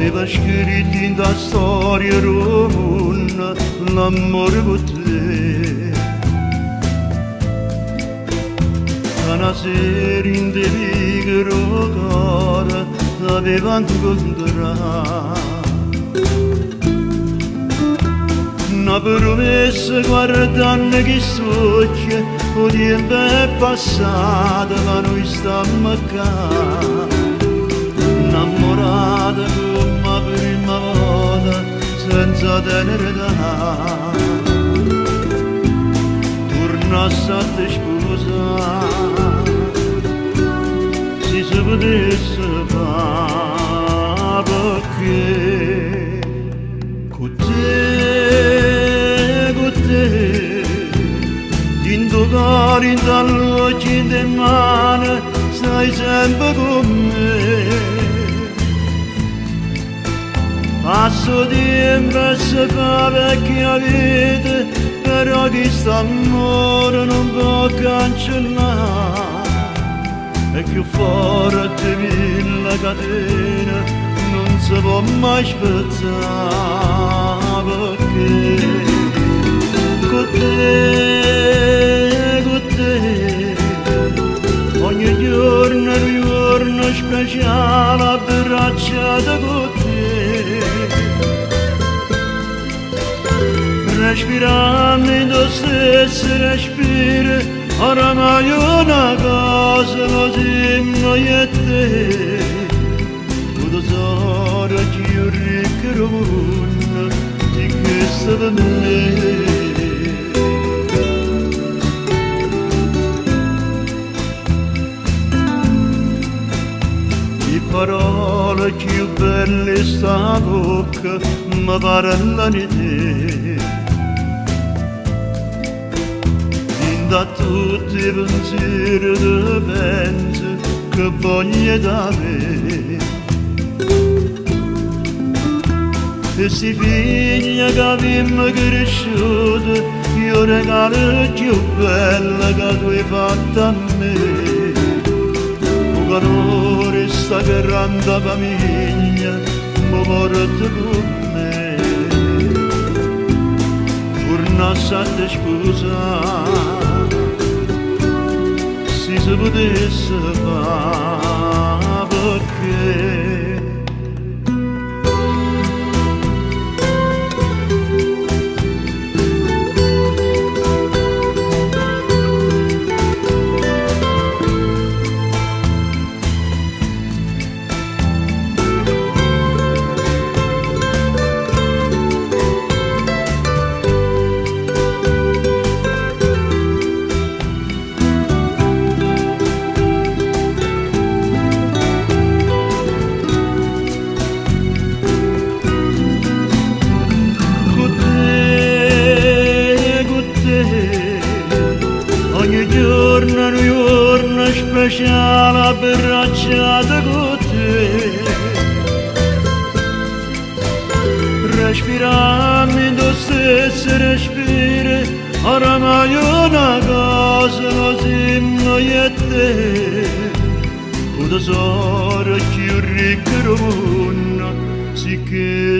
aveva scritto in da storia romana l'amore con te. Una sera in te vigero cuore aveva incontrato una promessa guardando che soglia, o tempo è passato ma noi stiamo qua, innamorati come la prima volta senza tenerità. Tornassi a te scusare, se si potesse fare, perché con te, in tuo cuore, in tuo luce, in te mano, stai sempre con me. Passo tempo e si fa vecchia vita, però questo amore non può cancellare. E più forte della catena non si può mai spezzare, perché con te, ogni giorno è un giorno speciale, abbracciata con te. Respirando in tuo stesso respiro, oramai una cosa lo siamo io e te. Tu tesoro più ricco del mondo, di questo per me. Le parole più belle sta bocca mi parlano di te. Da tutti i pensieri che penso che voglio da me. E si figlia che abbiamo cresciuto, io regalo più bella che tu hai fatto a me. Un calore sta grande famiglia, mi porta con me. Tornassi a te scusare, se si potesse fare, perché ogni giorno è un giorno speciale, abbracciata con te. Respirando in tuo stesso respiro, oramai una cosa lo siamo io e te. Un tesoro più ricco del mondo, sì che